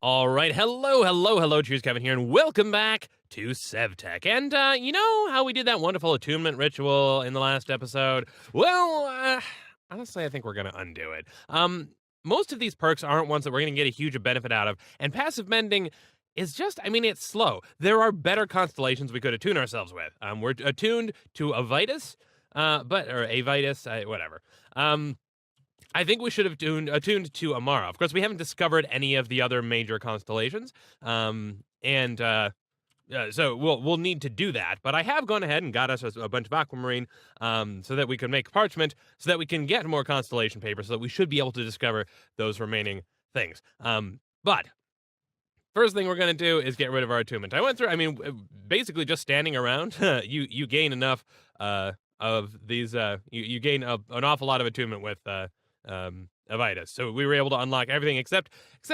All right, hello, Cheerskevin here, and welcome back to SevTech. And you know how we did that wonderful attunement ritual in the last episode? Well, honestly, I think we're gonna undo it. Most of these perks aren't ones that we're gonna get a huge benefit out of, and passive mending is just, I mean, it's slow. There are better constellations we could attune ourselves with. We're attuned to Avitus, or Avitus, whatever. I think we should have attuned to Amara. Of course, we haven't discovered any of the other major constellations, so we'll need to do that. But I have gone ahead and got us a bunch of aquamarine, so that we can make parchment, so that we can get more constellation paper, so that we should be able to discover those remaining things. But first thing we're going to do is get rid of our attunement. I went through, I mean, basically just standing around, you gain enough of these, you gain an awful lot of attunement with Avitus. So we were able to unlock everything except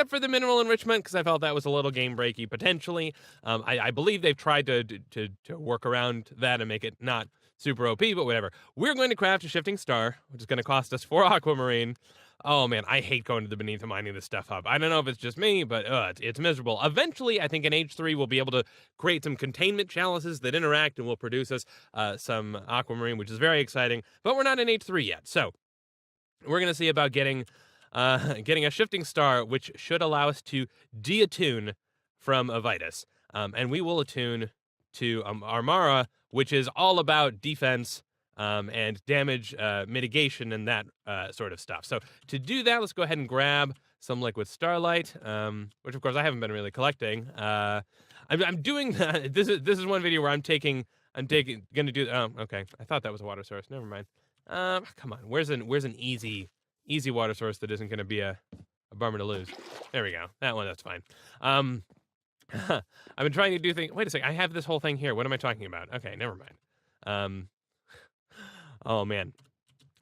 for the mineral enrichment, because I felt that was a little game breaky potentially. I believe they've tried to work around that and make it not super OP, but whatever. We're going to craft a shifting star, which is going to cost us 4 aquamarine. Oh man, I hate going to the beneath and mining this stuff up. I don't know if it's just me, but it's miserable. Eventually, I think in Age 3 we'll be able to create some containment chalices that interact and will produce us some aquamarine, which is very exciting. But we're not in Age 3 yet, so we're going to see about getting a shifting star, which should allow us to de-attune from Avitus. And we will attune to Armara, which is all about defense and damage mitigation and that sort of stuff. So to do that, let's go ahead and grab some liquid starlight, which of course I haven't been really collecting. I'm doing that. This is one video where I'm gonna do. Oh, okay. I thought that was a water source. Never mind. Come on. Where's an easy water source that isn't gonna be a bummer to lose? There we go. That one. That's fine. I've been trying to do things. Wait a second. I have this whole thing here. What am I talking about? Okay, never mind. Oh man.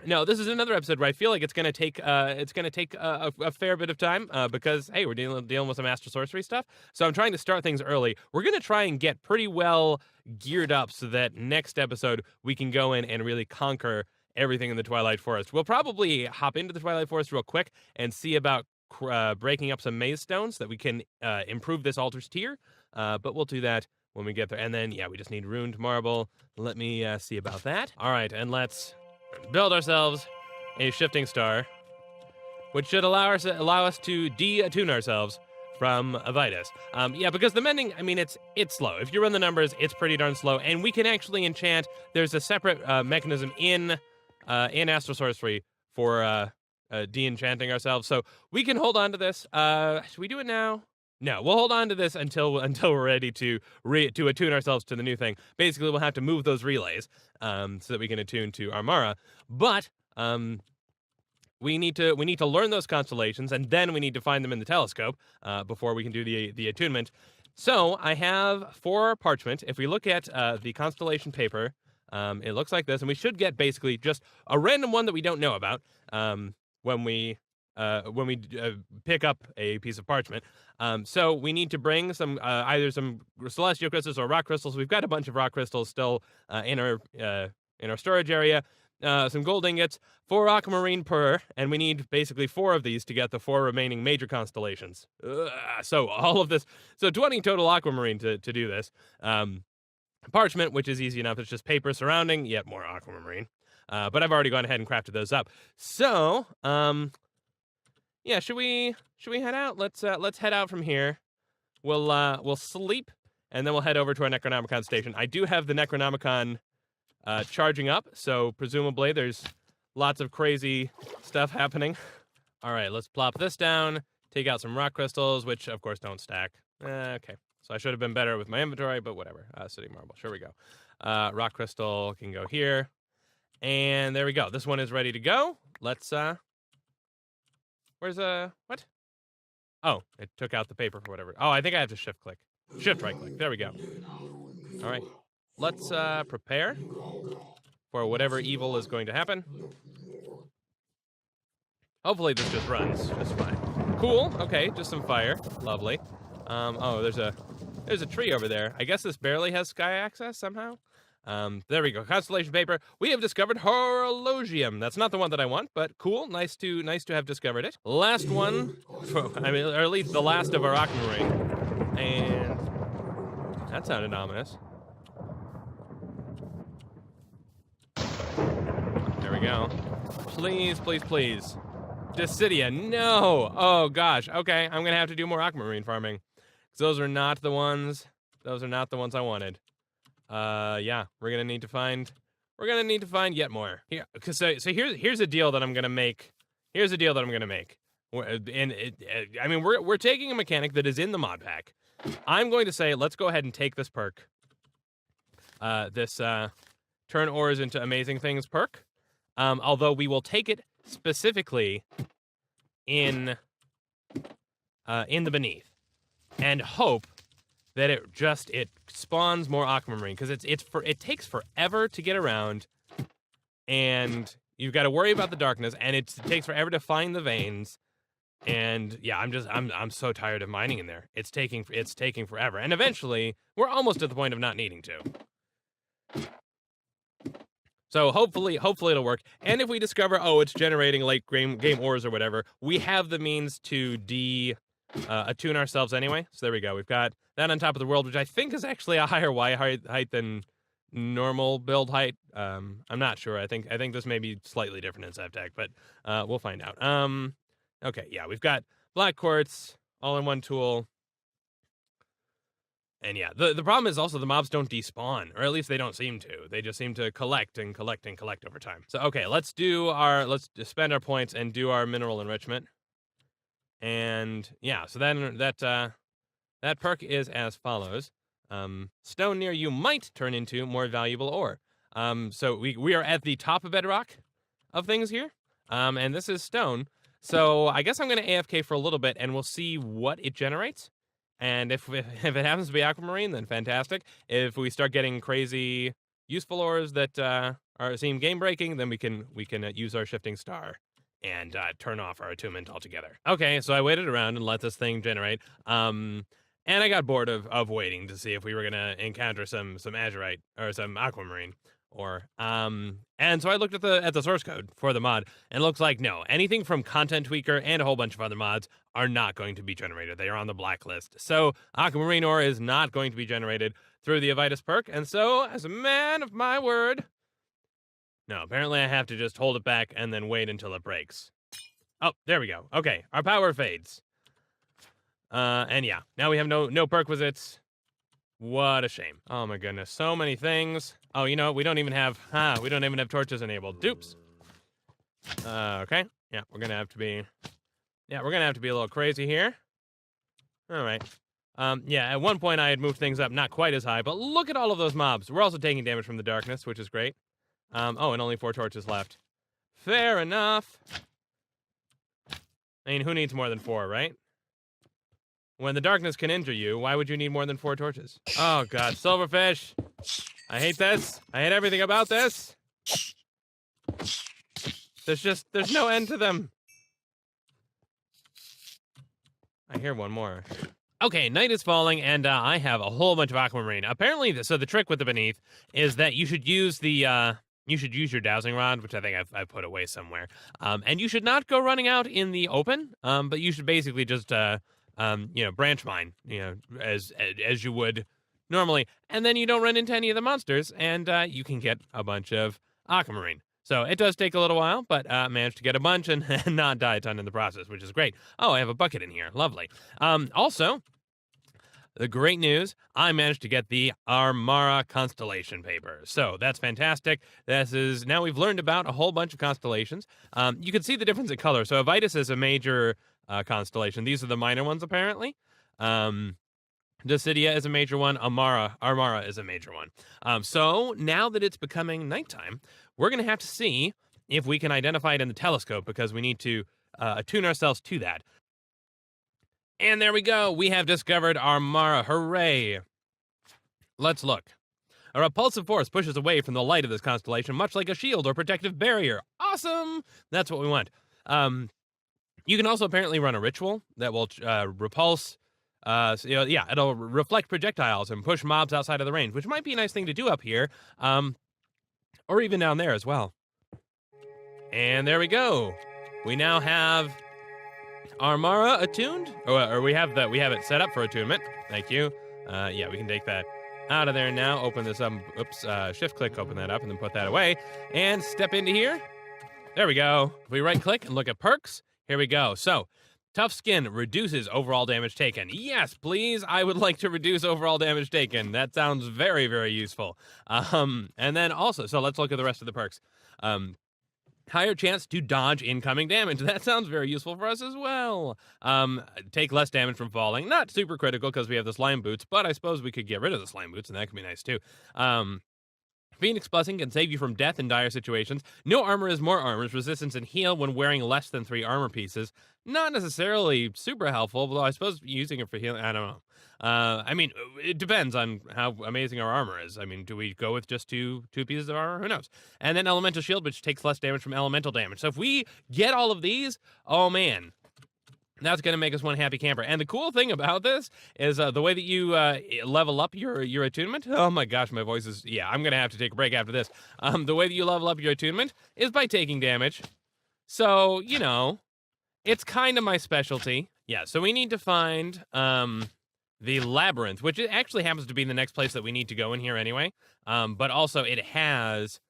No, this is another episode where I feel like it's gonna take a fair bit of time because hey, we're dealing with some Astral Sorcery stuff. So I'm trying to start things early. We're gonna try and get pretty well geared up so that next episode we can go in and really conquer everything in the Twilight Forest. We'll probably hop into the Twilight Forest real quick and see about breaking up some maze stones so that we can improve this altar's tier. But we'll do that when we get there. And then, yeah, we just need ruined marble. Let me see about that. All right, and let's build ourselves a shifting star, which should allow us to de-attune ourselves from Avitus. Yeah, because the mending, I mean, it's slow. If you run the numbers, it's pretty darn slow. And we can actually enchant. There's a separate mechanism in Astral Sorcery for de-enchanting ourselves. So we can hold on to this. Should we do it now? No, we'll hold on to this until we're ready to attune ourselves to the new thing. Basically, we'll have to move those relays so that we can attune to Armara. But we need to learn those constellations, and then we need to find them in the telescope before we can do the attunement. So I have 4 parchment. If we look at the constellation paper, it looks like this, and we should get basically just a random one that we don't know about when we pick up a piece of parchment. So we need to bring some either some celestial crystals or rock crystals. We've got a bunch of rock crystals still in our storage area. Some gold ingots, 4 aquamarine per, and we need basically 4 of these to get the 4 remaining major constellations. So all of this, so 20 total aquamarine to do this. Parchment, which is easy enough. It's just paper surrounding, yet more aquamarine. But I've already gone ahead and crafted those up. So, yeah, should we head out? Let's head out from here. We'll sleep, and then we'll head over to our Necronomicon station. I do have the Necronomicon charging up, so presumably there's lots of crazy stuff happening. All right, let's plop this down, take out some rock crystals, which of course don't stack. Okay, so I should have been better with my inventory, but whatever. City marble, sure we go. Rock crystal can go here, and there we go. This one is ready to go. Let's where's what? Oh, it took out the paper for whatever. Oh, I think I have to shift right click. There we go. All right. Let's prepare for whatever evil is going to happen. Hopefully this just runs just fine. Cool. Okay, just some fire. Lovely. Oh, there's a tree over there. I guess this barely has sky access somehow. There we go. Constellation paper. We have discovered Horologium. That's not the one that I want, but cool. Nice to have discovered it. Last one, I mean, or at least the last of our aquamarine. And that sounded ominous. There we go. Please, please, please. Dissidia, no! Oh gosh. Okay, I'm gonna have to do more aquamarine farming. Those are not the ones. Those are not the ones I wanted. Yeah, we're gonna need to find yet more. Here, cause so here's a deal that I'm gonna make. Here's a deal that I'm gonna make. I mean, we're taking a mechanic that is in the mod pack. I'm going to say, let's go ahead and take this perk. This turn ores into amazing things perk. Although we will take it specifically in the beneath, and hope that it spawns more aquamarine, because it takes forever to get around, and you've got to worry about the darkness, and it takes forever to find the veins, and yeah, I'm so tired of mining in there. It's taking forever, and eventually we're almost at the point of not needing to. So hopefully it'll work. And if we discover, oh, it's generating late game ores or whatever, we have the means to attune ourselves anyway. So there we go. We've got that on top of the world, which I think is actually a higher Y height than normal build height. I'm not sure. I think this may be slightly different in SevTech, but we'll find out. Okay, yeah, we've got black quartz all in one tool. And yeah, the problem is also the mobs don't despawn, or at least they don't seem to. They just seem to collect and collect and collect over time. So okay, let's spend our points and do our mineral enrichment. And yeah, so then that perk is as follows. Stone near you might turn into more valuable ore. So we are at the top of bedrock of things here. And this is stone. So I guess I'm going to AFK for a little bit, and we'll see what it generates. And if it happens to be aquamarine, then fantastic. If we start getting crazy useful ores that seem game breaking, then we can use our shifting star and turn off our attunement altogether. Okay, so I waited around and let this thing generate. And I got bored of waiting to see if we were gonna encounter some azurite or some aquamarine. And so I looked at the source code for the mod, and it looks like no, anything from Content Tweaker and a whole bunch of other mods are not going to be generated. They are on the blacklist. So aquamarine ore is not going to be generated through the Avitus perk, and so as a man of my word, no, apparently I have to just hold it back and then wait until it breaks. Oh, there we go. Okay, our power fades. And yeah, now we have no perquisites. What a shame. Oh my goodness, so many things. Oh, you know, we don't even have torches enabled. Dupes. Okay. Yeah, we're gonna have to be a little crazy here. All right. Yeah, at one point I had moved things up not quite as high, but look at all of those mobs. We're also taking damage from the darkness, which is great. Oh, and only 4 torches left. Fair enough. I mean, who needs more than 4, right? When the darkness can injure you, why would you need more than 4 torches? Oh god, silverfish! I hate this. I hate everything about this. There's no end to them. I hear one more. Okay, night is falling, and I have a whole bunch of aquamarine. Apparently, so the trick with the beneath is that you should use your dowsing rod, which I think I've put away somewhere. And you should not go running out in the open. But you should basically just branch mine, as you would normally, and then you don't run into any of the monsters, and you can get a bunch of aquamarine. So it does take a little while, but managed to get a bunch and not die a ton in the process, which is great. Oh, I have a bucket in here. Lovely. Also, the great news, I managed to get the Armory constellation paper. So that's fantastic. Now we've learned about a whole bunch of constellations. You can see the difference in color. So Avitus is a major constellation. These are the minor ones, apparently. Dissidia is a major one. Armory is a major one. So now that it's becoming nighttime, we're going to have to see if we can identify it in the telescope, because we need to attune ourselves to that. And there we go. We have discovered Armory. Hooray. Let's look. A repulsive force pushes away from the light of this constellation, much like a shield or protective barrier. Awesome. That's what we want. You can also apparently run a ritual that will repulse So, yeah, it'll reflect projectiles and push mobs outside of the range, which might be a nice thing to do up here, or even down there as well. And there we go. We now have Armara attuned, or we have it set up for attunement. Thank you. Yeah, we can take that out of there now. Open this up. Oops. Shift click, open that up, and then put that away. And step into here. There we go. If we right click and look at perks, here we go. So, tough skin reduces overall damage taken. Yes, please. I would like to reduce overall damage taken. That sounds very, very useful. And then also, so let's look at the rest of the perks. Higher chance to dodge incoming damage. That sounds very useful for us as well. Take less damage from falling. Not super critical because we have the slime boots, but I suppose we could get rid of the slime boots, and that could be nice too. Phoenix Blessing can save you from death in dire situations. No armor is more armors. Resistance and heal when wearing less than 3 armor pieces. Not necessarily super helpful, although I suppose using it for healing, I don't know. I mean, it depends on how amazing our armor is. I mean, do we go with just two pieces of armor? Who knows? And then Elemental Shield, which takes less damage from elemental damage. So if we get all of these, oh man, that's going to make us one happy camper. And the cool thing about this is the way that you level up your attunement. Oh my gosh, my voice is... Yeah, I'm going to have to take a break after this. The way that you level up your attunement is by taking damage. So, you know, it's kind of my specialty. Yeah, so we need to find the labyrinth, which it actually happens to be the next place that we need to go in here anyway. But also it has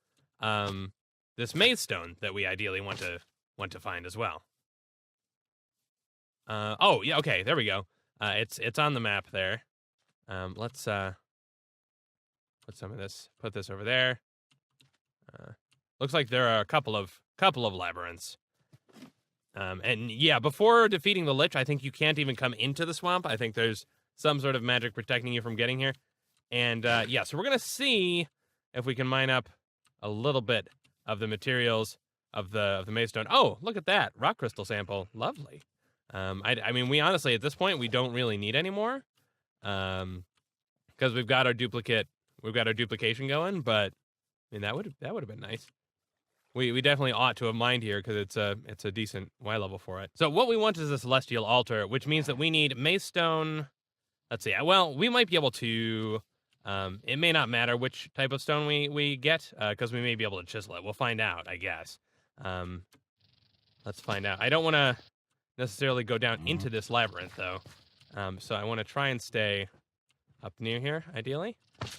this maze stone that we ideally want to find as well. Oh, yeah, okay, there we go. It's on the map there. Let's put some of this, put this over there. Looks like there are a couple of labyrinths. And yeah, before defeating the Lich, I think you can't even come into the swamp. I think there's some sort of magic protecting you from getting here. And yeah, so we're gonna see if we can mine up a little bit of the materials of the maze stone. Oh, look at that rock crystal sample, lovely. I mean, we honestly, at this point, we don't really need any more, because we've got our duplication going, but, I mean, that would have been nice. We definitely ought to have mined here, because it's a decent Y level for it. So what we want is a celestial altar, which means that we need maze stone. Let's see, well, we might be able to, it may not matter which type of stone we get, because we may be able to chisel it. We'll find out, I guess. Let's find out. I don't want to necessarily go down into this labyrinth, though. So I want to try and stay up near here, ideally.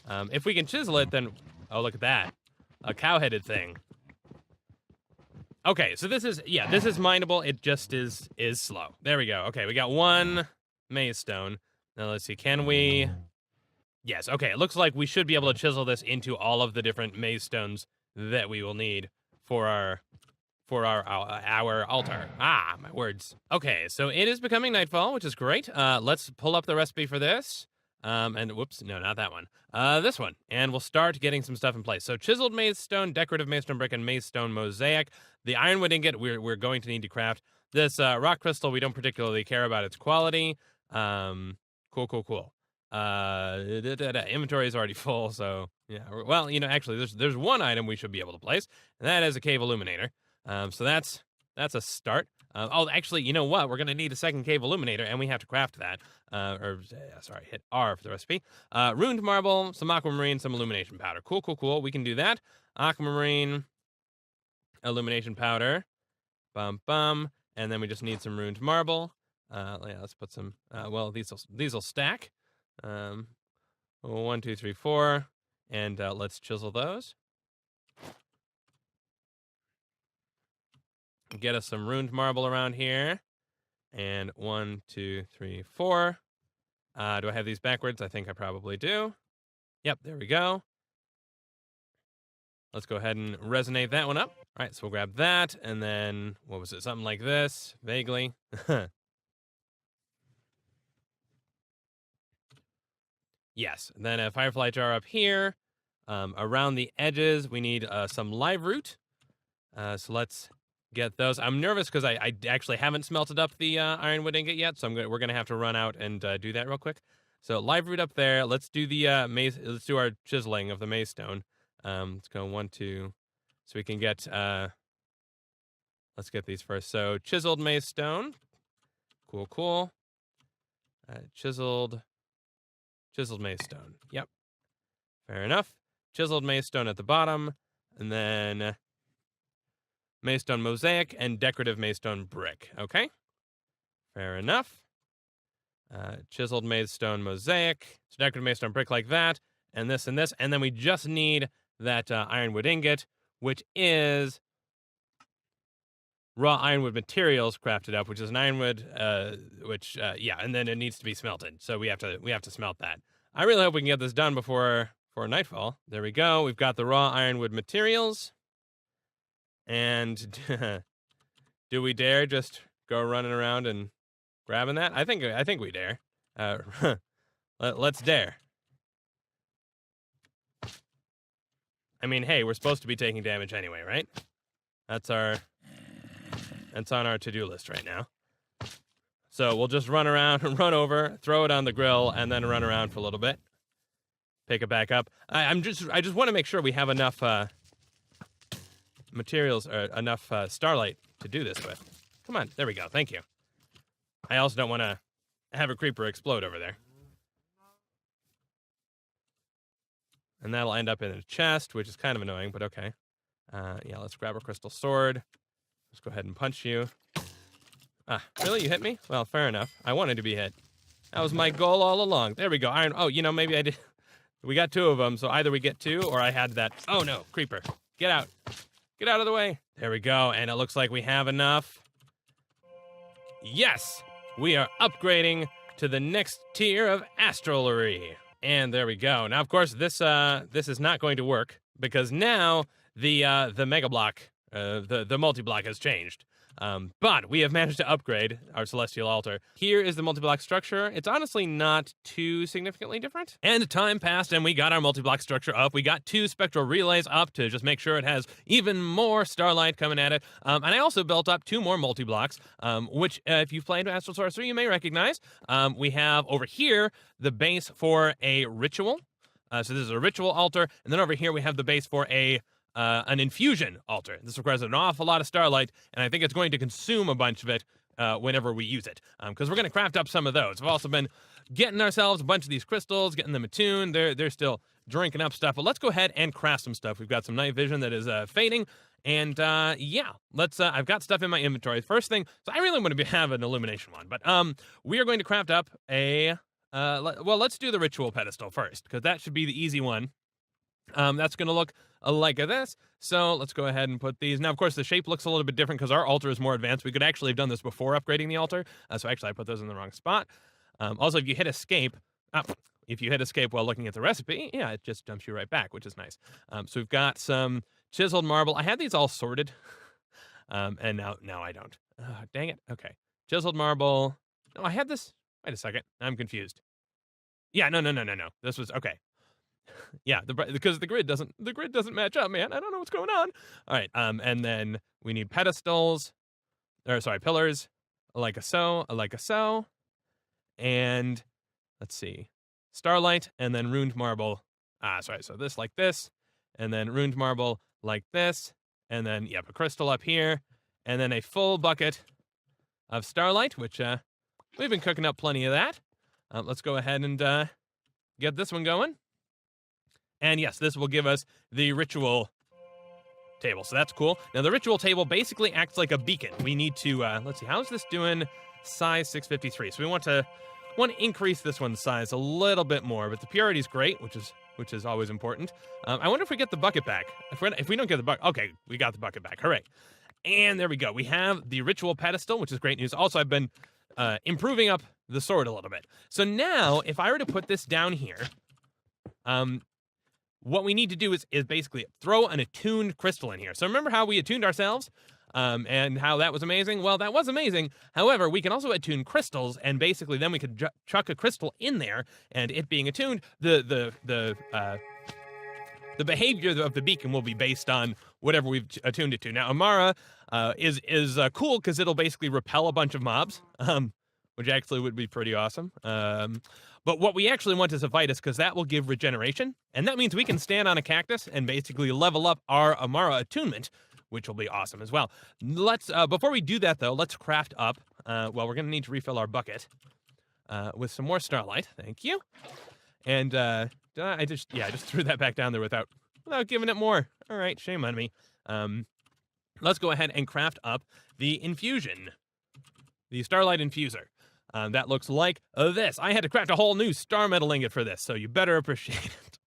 If we can chisel it, then... Oh, look at that. A cow-headed thing. Okay, so this is mineable. It just is slow. There we go. Okay, we got one maze stone. Now, let's see. Can we... Yes, okay. It looks like we should be able to chisel this into all of the different maze stones that we will need for our altar. Ah, my words. Okay, so it is becoming nightfall, which is great. Let's pull up the recipe for this. And whoops, no, not that one. This one. And we'll start getting some stuff in place. So chiseled maze stone, decorative maze stone brick, and maze stone mosaic. The ironwood ingot we're going to need to craft. This rock crystal, we don't particularly care about its quality. Cool. Inventory is already full, so yeah. Well, you know, actually, there's one item we should be able to place, and that is a cave illuminator. So that's a start. Oh, actually, you know what? We're going to need a second cave illuminator, and we have to craft that. Hit R for the recipe. Ruined marble, some aquamarine, some illumination powder. Cool. We can do that. Aquamarine, illumination powder. Bum. And then we just need some ruined marble. Yeah, let's put some, well, these will stack. 1, 2, 3, 4. And let's chisel those. Get us some ruined marble around here. And 1, 2, 3, 4. Do I have these backwards? I think I probably do. Yep, there we go. Let's go ahead and resonate that one up. All right, so we'll grab that. And then, what was it? Something like this, vaguely. Yes, and then a firefly jar up here. Around the edges, we need some live root. So let's get those. I'm nervous because I actually haven't smelted up the ironwood ingot yet, so we're gonna have to run out and do that real quick. So live root up there. Let's do the maze. Let's do our chiseling of the maze stone. Let's go 1, 2, so we can get. Let's get these first. So chiseled maze stone. Cool. Chiseled maze stone. Yep. Fair enough. Chiseled maze stone at the bottom, and then maze stone mosaic and decorative maze stone brick. Okay. Fair enough. Chiseled maze stone mosaic, so decorative maze stone brick like that, and this, and then we just need that ironwood ingot, which is raw ironwood materials crafted up, which is an ironwood, yeah, and then it needs to be smelted. So we have to smelt that. I really hope we can get this done before nightfall. There we go. We've got the raw ironwood materials, and do we dare just go running around and grabbing that? I think we dare. Let's dare. I mean, hey, we're supposed to be taking damage anyway, right? That's on our to-do list right now. So we'll just run around and run over, throw it on the grill, and then run around for a little bit. Pick it back up. I just want to make sure we have enough materials or enough starlight to do this with. Come on, there we go. Thank you. I also don't want to have a creeper explode over there. And that'll end up in a chest, which is kind of annoying, but okay. Yeah, let's grab a crystal sword. Let's go ahead and punch you. Ah, really? You hit me? Well, fair enough. I wanted to be hit. That was my goal all along. There we go. Iron. Oh, maybe I did. We got 2 of them, so either we get 2 or I had that. Oh, no. Creeper. Get out. Get out of the way. There we go. And it looks like we have enough. Yes! We are upgrading to the next tier of Astralery. And there we go. Now, of course, this is not going to work because now the mega block, the multi-block has changed. But we have managed to upgrade our celestial altar. Here is the multi-block structure. It's honestly not too significantly different. And time passed and we got our multi-block structure up. We got 2 spectral relays up to just make sure it has even more starlight coming at it. And I also built up 2 more multi-blocks, which if you've played Astral Sorcery, you may recognize. We have over here the base for a ritual. So this is a ritual altar. And then over here we have the base for an infusion altar. This requires an awful lot of starlight, and I think it's going to consume a bunch of it whenever we use it, because we're going to craft up some of those. We've also been getting ourselves a bunch of these crystals, getting them attuned. They're still drinking up stuff, but let's go ahead and craft some stuff. We've got some night vision that is fading, and yeah, let's. I've got stuff in my inventory. First thing, so I really want to have an illumination one, but we are going to craft up a. Well, let's do the ritual pedestal first, because that should be the easy one. That's going to look like this. So let's go ahead and put these. Now, of course, the shape looks a little bit different because our altar is more advanced. We could actually have done this before upgrading the altar. So actually, I put those in the wrong spot. Also, if you hit escape while looking at the recipe, yeah, it just dumps you right back, which is nice. So we've got some chiseled marble. I had these all sorted, and now I don't. Dang it. Okay, chiseled marble. No, I had this. Wait a second. I'm confused. Yeah, no. This was okay. Yeah, because the grid doesn't match up, man. I don't know what's going on. All right, and then we need pillars, like so, and let's see, starlight, and then ruined marble. So this like this, and then ruined marble like this, and then a crystal up here, and then a full bucket of starlight, which we've been cooking up plenty of that. Let's go ahead and get this one going. And yes, this will give us the ritual table, so that's cool. Now, the ritual table basically acts like a beacon. We need to, let's see, how's this doing? Size 653. So we want to increase this one's size a little bit more, but the purity is great, which is always important. I wonder if we get the bucket back. If we don't get the bucket, okay, we got the bucket back. Hooray. And there we go. We have the ritual pedestal, which is great news. Also, I've been improving up the sword a little bit. So now, if I were to put this down here, what we need to do is basically throw an attuned crystal in here. So remember how we attuned ourselves and how that was amazing? Well, that was amazing. However, we can also attune crystals, and basically then we could chuck a crystal in there, and it being attuned, the behavior of the beacon will be based on whatever we've attuned it to. Now, Amara is cool because it'll basically repel a bunch of mobs, which actually would be pretty awesome. But what we actually want is a Vitus, because that will give regeneration, and that means we can stand on a cactus and basically level up our Amara attunement, which will be awesome as well. Let's before we do that, though, let's craft up. Well, we're going to need to refill our bucket. with some more starlight. Thank you. And I just threw that back down there without giving it more. All right, shame on me. Let's go ahead and craft up the infusion, the starlight infuser. That looks like this. I had to craft a whole new star metal ingot for this, so you better appreciate it.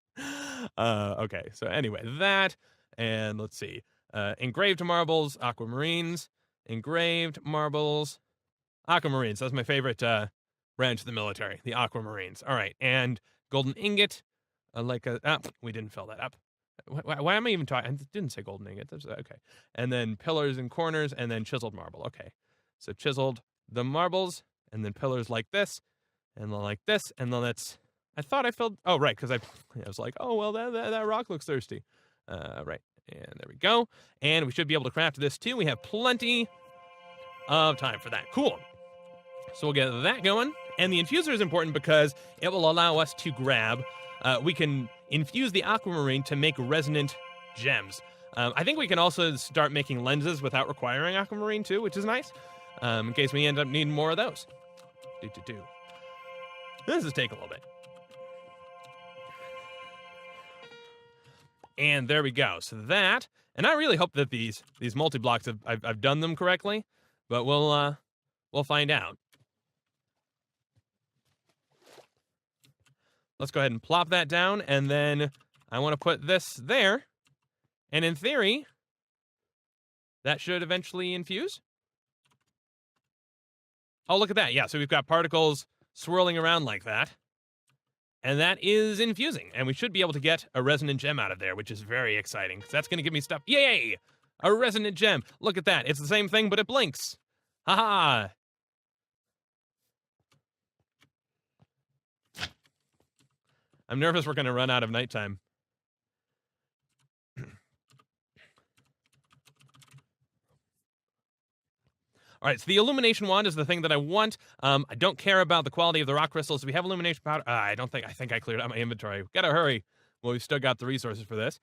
Okay, so anyway, that, and let's see. Engraved marbles, aquamarines, engraved marbles, aquamarines. That's my favorite branch of the military, the aquamarines. All right, and golden ingot, we didn't fill that up. Why am I even talking? I didn't say golden ingot. That's okay. And then pillars and corners, and then chiseled marble. Okay, so chiseled the marbles, and then pillars like this, and then like this, and then that's. I thought I filled. Oh, right, because I was like, oh well, that rock looks thirsty. Right, and there we go. And we should be able to craft this too. We have plenty of time for that. Cool. So we'll get that going. And the infuser is important because it will allow us to grab. We can infuse the aquamarine to make resonant gems. I think we can also start making lenses without requiring aquamarine too, which is nice. In case we end up needing more of those. This is take a little bit. And there we go. So that, and I really hope that these multi-blocks I've done them correctly, but we'll find out. Let's go ahead and plop that down, and then I want to put this there. And in theory, that should eventually infuse. Oh, look at that. Yeah, so we've got particles swirling around like that. And that is infusing. And we should be able to get a resonant gem out of there, which is very exciting, because that's going to give me stuff. Yay! A resonant gem. Look at that. It's the same thing, but it blinks. Ha-ha! I'm nervous we're going to run out of nighttime. All right, so the illumination wand is the thing that I want. I don't care about the quality of the rock crystals. Do we have illumination powder? I think I cleared out my inventory. Gotta hurry. Well, we've still got the resources for this.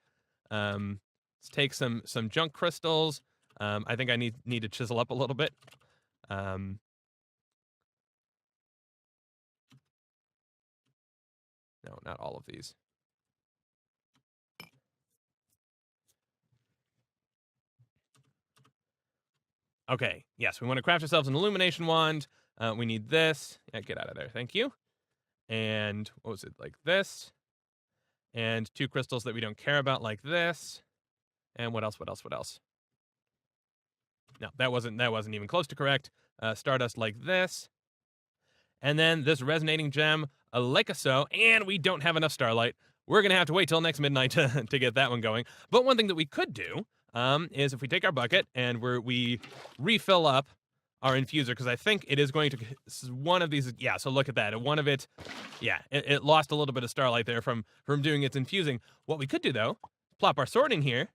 Let's take some junk crystals. I think I need to chisel up a little bit. No, not all of these. Okay, yes, we want to craft ourselves an illumination wand. We need this. Yeah, get out of there, thank you. And what was it, like this? And 2 crystals that we don't care about, like this. And what else? No, that wasn't even close to correct. Stardust like this. And then this resonating gem, like so. And we don't have enough starlight. We're going to have to wait till next midnight to get that one going. But one thing that we could do is if we take our bucket and we refill up our infuser, because I think it is going to, one of these, yeah, so look at that. One of it, yeah, it lost a little bit of starlight there from doing its infusing. What we could do, though, plop our sword in here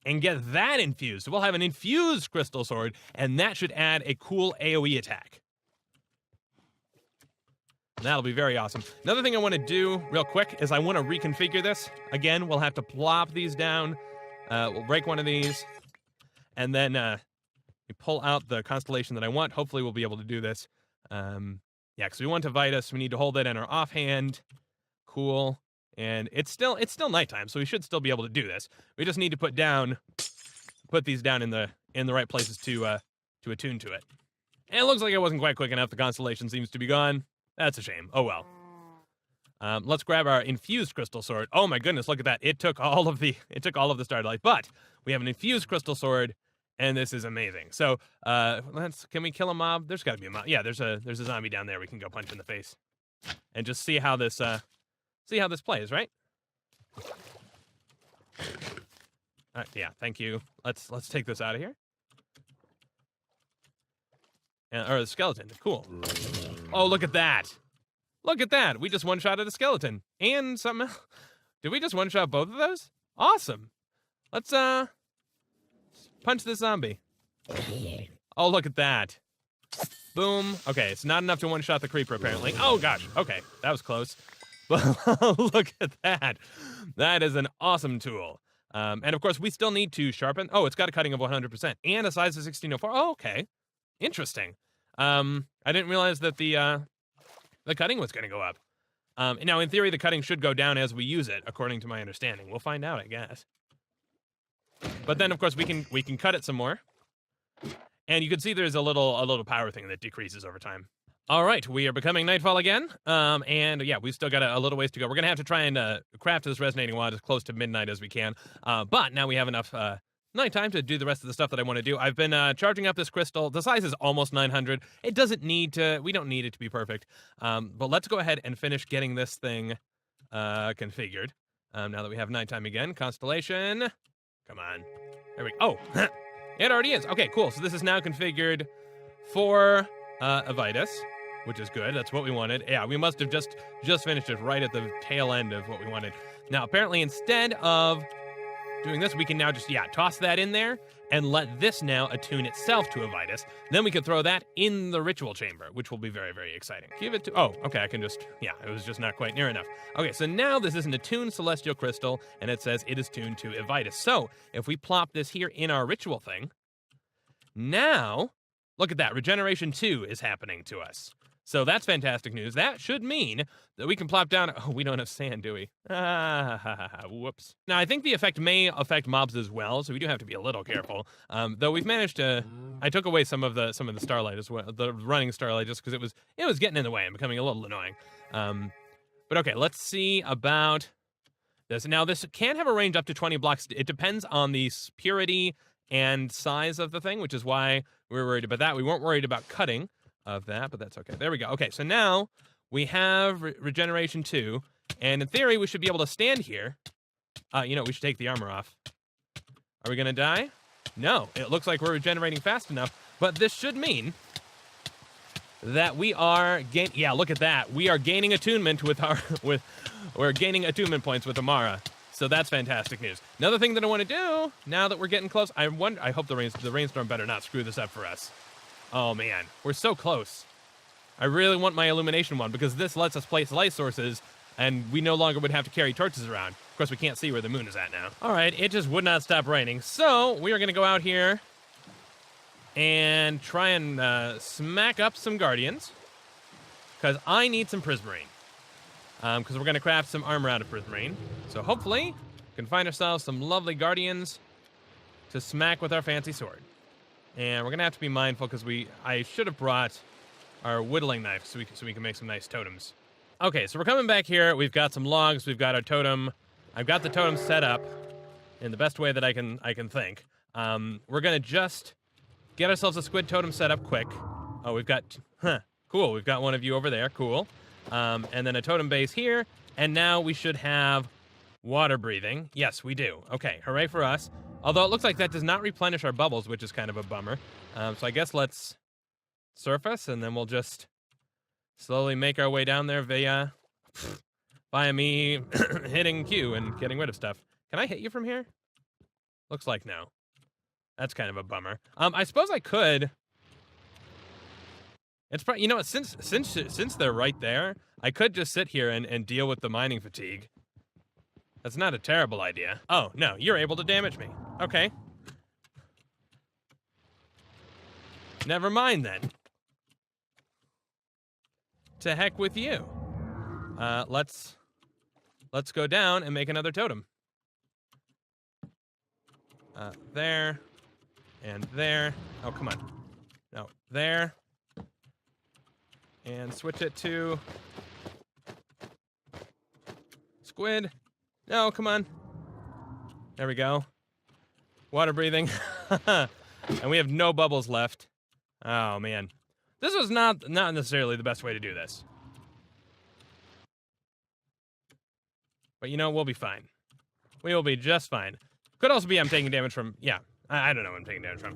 and get that infused. We'll have an infused crystal sword, and that should add a cool AoE attack. That'll be very awesome. Another thing I want to do real quick is I want to reconfigure this. Again, we'll have to plop these down. We'll break one of these, and then we pull out the constellation that I want. Hopefully we'll be able to do this. Yeah, because we want to Vitus. We need to hold it in our offhand. Cool. And it's still nighttime, so we should still be able to do this. We just need to put these down in the right places to attune to it. And it looks like it wasn't quite quick enough. The constellation seems to be gone. That's a shame. Oh well. Let's grab our infused crystal sword. Oh my goodness, look at that. It took all of the starlight, but we have an infused crystal sword, and this is amazing. So, can we kill a mob? There's got to be a mob. Yeah, there's a zombie down there we can go punch in the face. And just see how this plays, right? Yeah, thank you. Let's take this out of here. Or the skeleton. Cool. Oh, look at that. Look at that. We just one-shotted a skeleton. And something else. Did we just one-shot both of those? Awesome. Let's punch this zombie. Oh, look at that. Boom. Okay, it's not enough to one-shot the creeper, apparently. Oh, gosh. Okay, that was close. But look at that. That is an awesome tool. And, of course, we still need to sharpen. Oh, it's got a cutting of 100%. And a size of 1604. Oh, okay. Interesting. I didn't realize that the the cutting was going to go up. Now, in theory, the cutting should go down as we use it, according to my understanding. We'll find out, I guess. But then, of course, we can cut it some more. And you can see there's a little power thing that decreases over time. All right, we are becoming nightfall again. And yeah, we've still got a little ways to go. We're going to have to try and craft this resonating wand as close to midnight as we can. But now we have enough nighttime to do the rest of the stuff that I want to do. I've been charging up this crystal. The size is almost 900. It doesn't need to, we don't need it to be perfect. But let's go ahead and finish getting this thing configured. Now that we have nighttime again. Constellation. Come on. There we go. Oh, it already is. Okay, cool. So this is now configured for Avitus, which is good. That's what we wanted. Yeah, we must have just finished it right at the tail end of what we wanted. Now, apparently, instead of doing this, we can now just, toss that in there and let this now attune itself to Avitus. Then we can throw that in the ritual chamber, which will be very, very exciting. Give it to, oh, okay, I can just, it was just not quite near enough. Okay, so now this is an attuned celestial crystal, and it says it is tuned to Avitus. So, if we plop this here in our ritual thing, now, look at that, regeneration 2 is happening to us. So that's fantastic news. That should mean that we can plop down. Oh, we don't have sand, do we? Whoops. Now, I think the effect may affect mobs as well, so we do have to be a little careful. Though we've managed to. I took away some of the starlight as well, the running starlight, just because it was getting in the way and becoming a little annoying. But okay, let's see about this. Now, this can have a range up to 20 blocks. It depends on the purity and size of the thing, which is why we were worried about that. We weren't worried about cutting of that, but that's okay. There we go. Okay, so now we have regeneration 2, and in theory, we should be able to stand here. We should take the armor off. Are we gonna die? No, it looks like we're regenerating fast enough, but this should mean that we are look at that. We are gaining attunement with our, we're gaining attunement points with Amara. So that's fantastic news. Another thing that I want to do, now that we're getting close, I hope the rainstorm better not screw this up for us. Oh man, we're so close. I really want my illumination one because this lets us place light sources and we no longer would have to carry torches around. Of course, we can't see where the moon is at now. All right, it just would not stop raining. So we are going to go out here and try and smack up some guardians because I need some prismarine. Because we're going to craft some armor out of prismarine. So hopefully we can find ourselves some lovely guardians to smack with our fancy sword. And we're going to have to be mindful because I should have brought our whittling knife so we can make some nice totems. Okay, so we're coming back here. We've got some logs. We've got our totem. I've got the totem set up in the best way that I can think. We're going to just get ourselves a squid totem set up quick. Oh, we've got, cool. We've got one of you over there. Cool. And then a totem base here. And now we should have water breathing. Yes, we do. Okay, hooray for us. Although it looks like that does not replenish our bubbles, which is kind of a bummer. So I guess let's surface, and then we'll just slowly make our way down there via me hitting Q and getting rid of stuff. Can I hit you from here? Looks like no. That's kind of a bummer. I suppose I could. It's probably, since they're right there, I could just sit here and deal with the mining fatigue. That's not a terrible idea. Oh, no, you're able to damage me. Okay. Never mind, then. To heck with you. Let's go down and make another totem. There. And there. Oh, come on. No, there. And switch it to squid. No, come on. There we go. Water breathing. And we have no bubbles left. Oh, man. This was not necessarily the best way to do this. But, we'll be fine. We will be just fine. Could also be I'm taking damage from, I don't know what I'm taking damage from.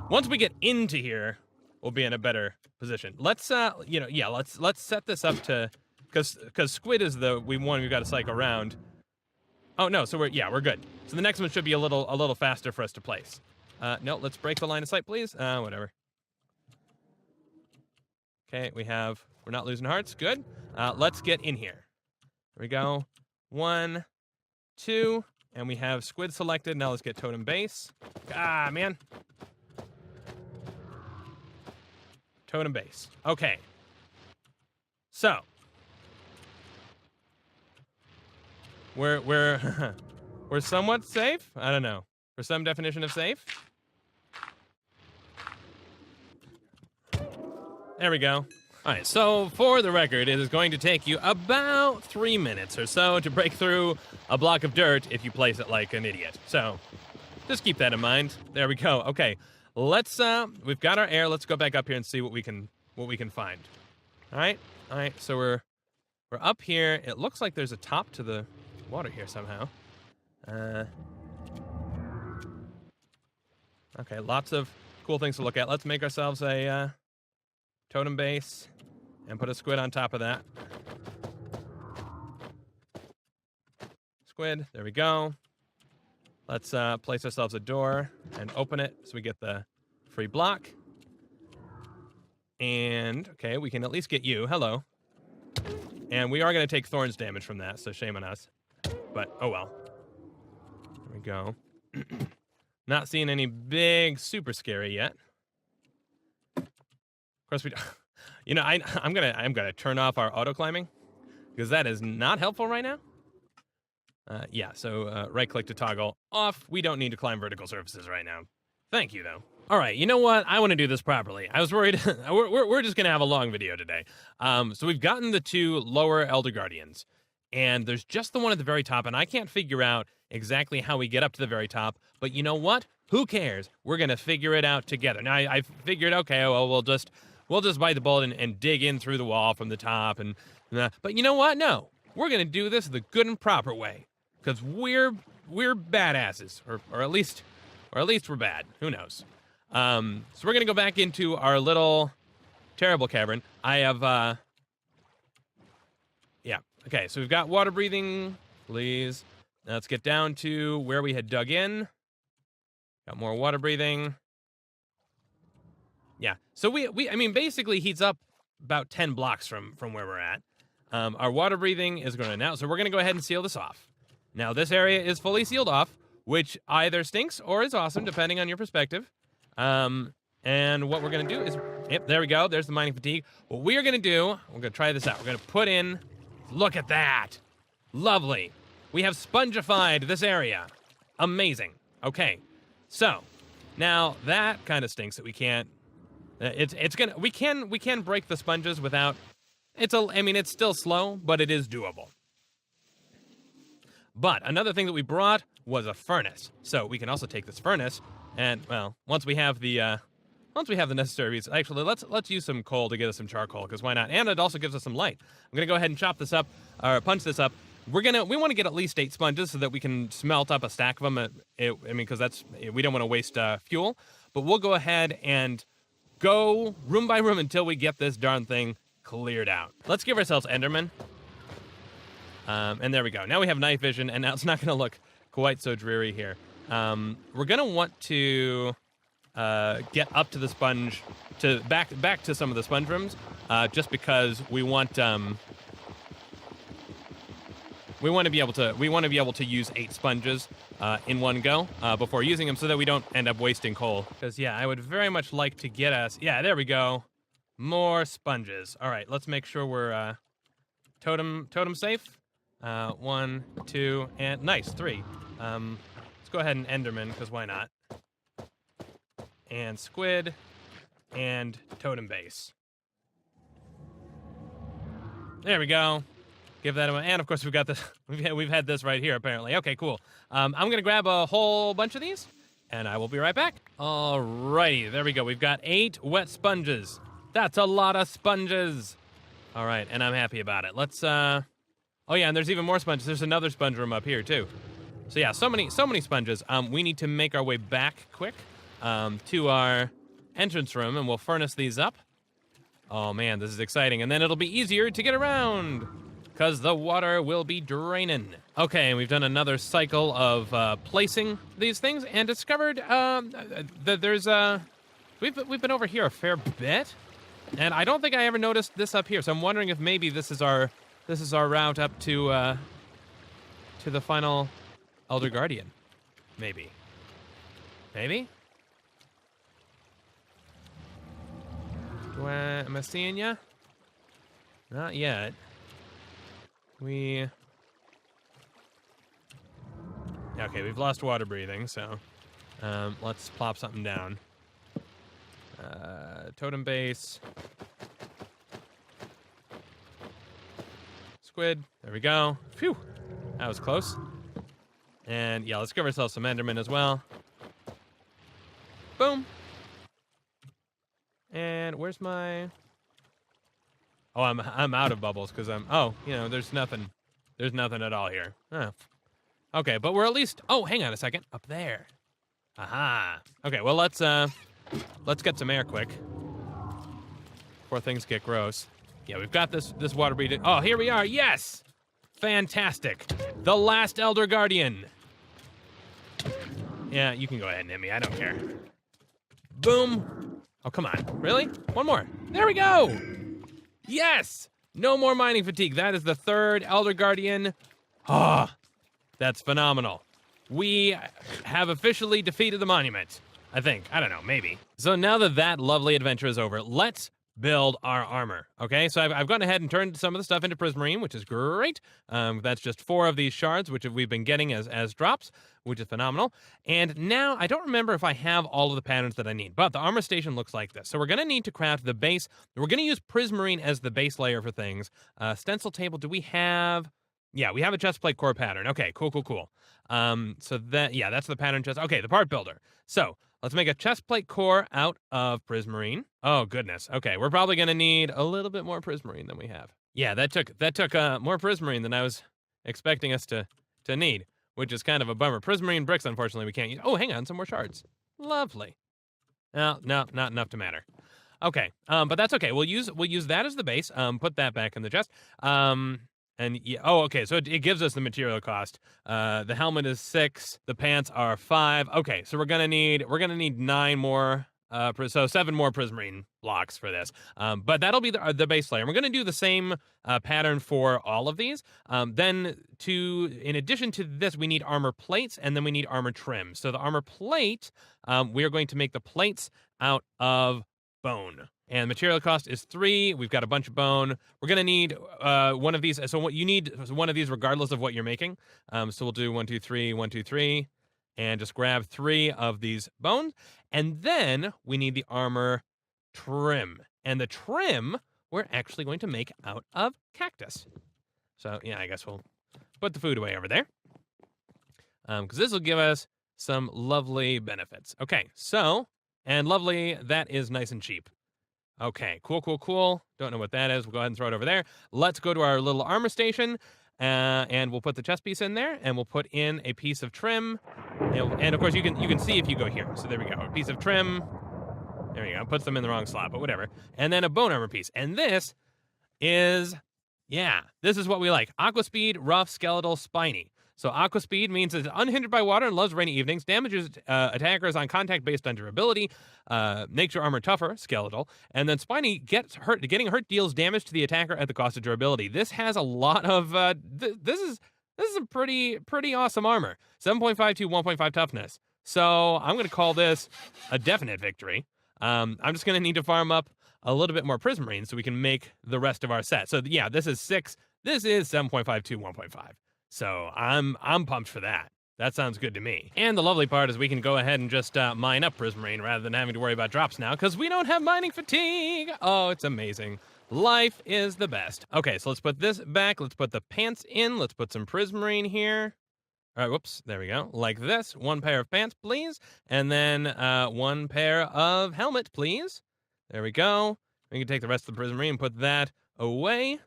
Once we get into here, we'll be in a better position. Let's, let's set this up to, because squid is the one we've got to cycle around. Oh, no, so we're good. So the next one should be a little faster for us to place. No, let's break the line of sight, please. Whatever. Okay, we're not losing hearts. Good. Let's get in here. There we go. 1, 2, and we have squid selected. Now let's get totem base. Ah, man. Totem base. Okay. So we're we're somewhat safe. I don't know. For some definition of safe. There we go. All right, so for the record, it is going to take you about 3 minutes or so to break through a block of dirt if you place it like an idiot. So just keep that in mind. There we go. Okay, let's we've got our air. Let's go back up here and see what we can find. All right, so we're up here. It looks like there's a top to the water here somehow. Okay, lots of cool things to look at. Let's make ourselves a totem base and put a squid on top of that. Squid, there we go. Let's place ourselves a door and open it so we get the free block. And, okay, we can at least get you. Hello. And we are going to take thorns damage from that, so shame on us. But, oh well. There we go. Not seeing any big, super scary yet. Of course, we, you know, I'm gonna turn off our auto climbing because that is not helpful right now. Yeah, so right click to toggle off. We don't need to climb vertical surfaces right now. Thank you though. All right, you know what? I want to do this properly. I was worried. we're just gonna have a long video today. So we've gotten the 2 lower Elder Guardians, and there's just the one at the very top, and I can't figure out exactly how we get up to the very top. But you know what? Who cares? We're gonna figure it out together. Now I figured, okay, well we'll just bite the bullet and dig in through the wall from the top, and but you know what? No, we're gonna do this the good and proper way, because we're badasses, or at least we're bad. Who knows? So we're gonna go back into our little terrible cavern. I have yeah. Okay, so we've got water breathing, please. Now let's get down to where we had dug in. Got more water breathing. Yeah, so I mean, basically heats up about 10 blocks from where we're at. Our water breathing is going to now, so we're going to go ahead and seal this off. Now, this area is fully sealed off, which either stinks or is awesome, depending on your perspective. And what we're going to do is, yep, there we go. There's the mining fatigue. What we are going to do, we're going to try this out. We're going to put in, look at that. Lovely. We have spongified this area. Amazing. Okay, so now that kind of stinks that we can't. We can break the sponges without. I mean, it's still slow, but it is doable. But another thing that we brought was a furnace. So we can also take this furnace and, well, once we have the necessary reasons. Actually, let's use some coal to get us some charcoal, because why not? And it also gives us some light. I'm gonna go ahead and chop this up, or punch this up. We want to get at least 8 sponges so that we can smelt up a stack of them. I mean, because we don't want to waste fuel. But we'll go ahead and go room by room until we get this darn thing cleared out. Let's give ourselves Enderman. And there we go. Now we have night vision, and now it's not going to look quite so dreary here. We're going to want to get up to the sponge, back to some of the sponge rooms, just because we want to be able to use 8 sponges in one go before using them, so that we don't end up wasting coal. Because yeah, I would very much like to get us. Yeah, there we go. More sponges. All right, let's make sure we're totem safe. 1, 2, and nice 3. Let's go ahead and Enderman, because why not? And squid and totem base. There we go. Give that away. And of course we've got this. We've had this right here apparently. Okay, cool. I'm gonna grab a whole bunch of these, and I will be right back. Alrighty, there we go. We've got 8 wet sponges. That's a lot of sponges. All right, and I'm happy about it. Let's. Oh yeah, and there's even more sponges. There's another sponge room up here too. So yeah, so many sponges. We need to make our way back quick to our entrance room, and we'll furnace these up. Oh man, this is exciting. And then it'll be easier to get around, because the water will be draining. Okay, and we've done another cycle of placing these things, and discovered that there's we've been over here a fair bit, and I don't think I ever noticed this up here. So I'm wondering if maybe this is our route up to the final Elder Guardian. Maybe. Am I seeing ya? Not yet. Okay, we've lost water breathing, so let's plop something down. Totem base. Squid. There we go. Phew. That was close. And yeah, let's give ourselves some Enderman as well. Boom. And where's my... Oh, I'm out of bubbles because there's nothing. There's nothing at all here. Oh. Okay, but we're at least... Oh, hang on a second. Up there. Aha. Okay, well, let's get some air quick before things get gross. Yeah, we've got this water breathing. Oh, here we are. Yes! Fantastic. The last Elder Guardian. Yeah, you can go ahead and hit me. I don't care. Boom. Oh, come on. Really? One more. There we go. Yes! No more mining fatigue. That is the third Elder Guardian. Ah, oh, that's phenomenal. We have officially defeated the monument. I think. I don't know. Maybe. So now that lovely adventure is over, let's build our armor. Okay, so I've gone ahead and turned some of the stuff into prismarine, which is great. That's just 4 of these shards, which we've been getting as drops, which is phenomenal. And now I don't remember if I have all of the patterns that I need, but the armor station looks like this. So we're going to need to craft the base. We're going to use prismarine as the base layer for things. Stencil table, do we have... Yeah, we have a chestplate core pattern. Okay, cool. So that's the pattern chest. Okay, the part builder. So let's make a chestplate core out of prismarine. Oh, goodness. Okay, we're probably going to need a little bit more prismarine than we have. Yeah, that took more prismarine than I was expecting us to need, which is kind of a bummer. Prismarine bricks, unfortunately, we can't use. Oh, hang on, some more shards. Lovely. No, not enough to matter. Okay, but that's okay. We'll use that as the base. Put that back in the chest. And yeah, okay, so it gives us the material cost. The helmet is 6, the pants are 5. Okay, so we're gonna need 9 more, so 7 more prismarine blocks for this. But that'll be the base layer. We're gonna do the same pattern for all of these. Then in addition to this, we need armor plates, and then we need armor trim. So the armor plate, we are going to make the plates out of bone. And material cost is 3. We've got a bunch of bone. We're going to need one of these. So what you need is one of these regardless of what you're making. So we'll do 1, 2, 3, 1, 2, 3, and just grab 3 of these bones. And then we need the armor trim. And the trim we're actually going to make out of cactus. So yeah, I guess we'll put the food away over there. Because this will give us some lovely benefits. Okay, so, and lovely, that is nice and cheap. Okay, cool. Don't know what that is. We'll go ahead and throw it over there. Let's go to our little armor station, and we'll put the chest piece in there, and we'll put in a piece of trim. And of course, you can see if you go here. So there we go. A piece of trim. There we go. Puts them in the wrong slot, but whatever. And then a bone armor piece. And this is what we like. Aqua speed, rough, skeletal, spiny. So Aqua Speed means it's unhindered by water and loves rainy evenings, damages attackers on contact based on durability, makes your armor tougher, skeletal, and then Spiny getting hurt deals damage to the attacker at the cost of durability. This has a lot of, this is a pretty awesome armor. 7.5 to 1.5 toughness. So I'm going to call this a definite victory. I'm just going to need to farm up a little bit more prismarine so we can make the rest of our set. So yeah, this is 6. This is 7.5 to 1.5. So I'm pumped for that. That sounds good to me. And the lovely part is we can go ahead and just mine up prismarine rather than having to worry about drops now because we don't have mining fatigue. Oh, it's amazing. Life is the best. Okay, so let's put this back. Let's put the pants in. Let's put some prismarine here. All right, whoops, there we go. Like this. 1 pair of pants, please. And then 1 pair of helmet, please. There we go. We can take the rest of the prismarine and put that away.